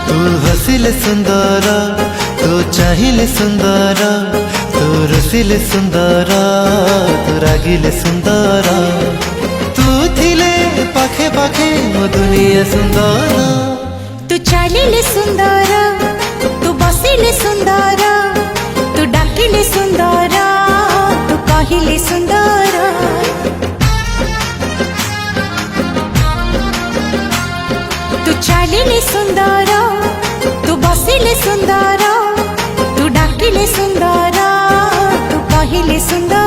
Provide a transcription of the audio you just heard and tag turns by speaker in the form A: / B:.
A: तू हसिले सुंदर, तू चाहिले सुंदर, तू रुसिले सुंदर, तू रागिले सुंदर, तू थिले पाखे पाखे मो दुनिया सुंदर।
B: तू चलिले सुंदर, तू बसिले सुंदर, तू डाकिले सुंदर, तू कहिले सुंदर। तू चलिले सुंदर, तू बसिले सुंदर, तू डाकिले सुंदर, तू कहिले सुंदर।